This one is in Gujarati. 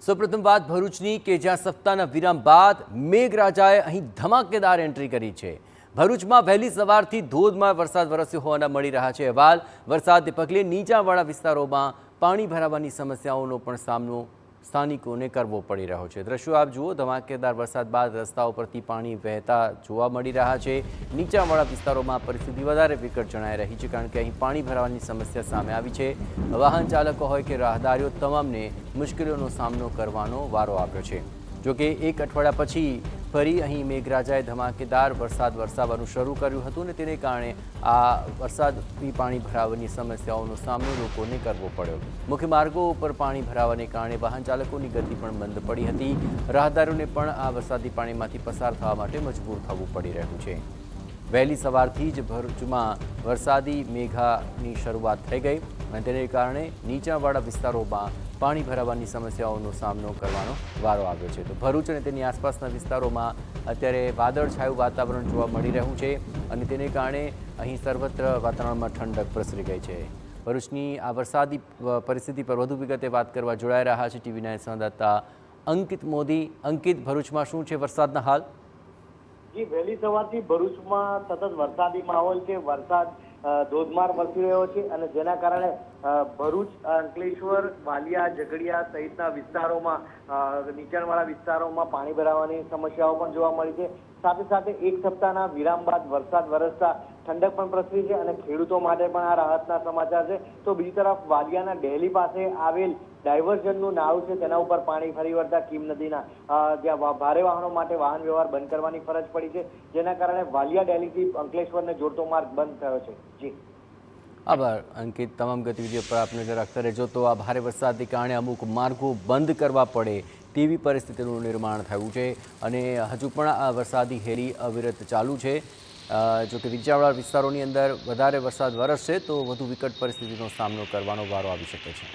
સૌપ્રથમ વાત ભરૂચની કે જ્યાં સપ્તાહના વિરામ બાદ મેઘરાજાએ અહીં ધમાકેદાર એન્ટ્રી કરી છે। ભરૂચમાં વહેલી સવારથી ધોધમાર વરસાદ વરસ્યો હોવાના મળી રહ્યા છે અહેવાલ। વરસાદને પગલે નીચાણવાળા વિસ્તારોમાં પાણી ભરાવાની સમસ્યાઓનો પણ સામનો સ્થાનિકોને કરવો પડી રહ્યો છે। દ્રશ્યો આપ જુઓ, ધમાકેદાર વરસાદ બાદ રસ્તાઓ પરથી પાણી વહેતા જોવા મળી રહ્યા છે। નીચાણવાળા વિસ્તારોમાં પરિસ્થિતિ વધારે વિકટ જણાઈ રહી છે, કારણ કે અહીં પાણી ભરાવાની સમસ્યા સામે આવી છે। વાહન ચાલકો હોય કે રાહદારીઓ તમામને મુશ્કેલીઓનો સામનો કરવાનો વારો આવ્યો છે। જોકે એક અઠવાડિયા પછી ફરી અહીં મેઘરાજાએ ધમાકેદાર વરસાદ વરસાવવાનું શરૂ કર્યું હતું અને તેને કારણે આ વરસાદથી પાણી ભરાવાની સમસ્યાઓનો સામનો લોકોને કરવો પડ્યો। મુખ્ય માર્ગો ઉપર પાણી ભરાવાને કારણે વાહન ચાલકોની ગતિ પણ બંધ પડી હતી। રાહદારીઓને પણ આ વરસાદી પાણીમાંથી પસાર થવા માટે મજબૂર થવું પડી રહ્યું છે। વહેલી સવારથી જ ભરૂચમાં વરસાદી મેઘાની શરૂઆત થઈ ગઈ અને તેને કારણે નીચાણવાળા વિસ્તારોમાં પાણી ભરાવાની સમસ્યાઓનો સામનો કરવાનો વારો આવ્યો છે। તો ભરૂચ અને તેની આસપાસના વિસ્તારોમાં અત્યારે વાદળછાયું વાતાવરણ જોવા મળી રહ્યું છે અને તેને કારણે અહીં સર્વત્ર વાતાવરણમાં ઠંડક પ્રસરી ગઈ છે। ભરૂચની આ વરસાદી પરિસ્થિતિ પર વધુ વિગતે વાત કરવા જોડાઈ રહ્યા છે ટીવી 9 સંવાદદાતા અંકિત મોદી। અંકિત, ભરૂચમાં શું છે વરસાદના હાલ? જી, વહેલી સવારથી ભરૂચમાં સતત વરસાદી માહોલ છે। વરસાદ ધોધમાર વરસી રહ્યો છે અને જેના કારણે ભરૂચ, અંકલેશ્વર, વાલિયા, ઝઘડિયા સહિતના વિસ્તારોમાં નીચાણવાળા વિસ્તારોમાં પાણી ભરાવાની સમસ્યાઓ પણ જોવા મળી છે। સાથે સાથે એક સપ્તાહના વિરામ બાદ વરસાદ વરસતા ઠંડક પણ પ્રસરી છે અને ખેડૂતો માટે પણ આ રાહતના સમાચાર છે। તો બીજી તરફ વાલિયાના ડેલી પાસે આવેલ ડાયવર્ઝનનું નાળું છે તેના ઉપર પાણી ફરી વળતા કીમ નદીના જ્યાં ભારે વાહનો માટે વાહન વ્યવહાર બંધ કરવાની ફરજ પડી છે, જેના કારણે વાલિયા ડેલીથી અંકલેશ્વરને જોડતો માર્ગ બંધ થયો છે। જી, આભાર અંકિત, તમામ ગતિવિધિઓ પર આપ નજર રાખતા રહેજો। તો આ ભારે વરસાદને કારણે અમુક માર્ગો બંધ કરવા પડે તેવી પરિસ્થિતિનું નિર્માણ થયું છે અને હજુ પણ આ વરસાદી હેરી અવિરત ચાલુ છે। જો કે નીચાણવાળા વિસ્તારોની અંદર વધારે વરસાદ વરસશે તો વધુ વિકટ પરિસ્થિતિનો સામનો કરવાનો વારો આવી શકે છે।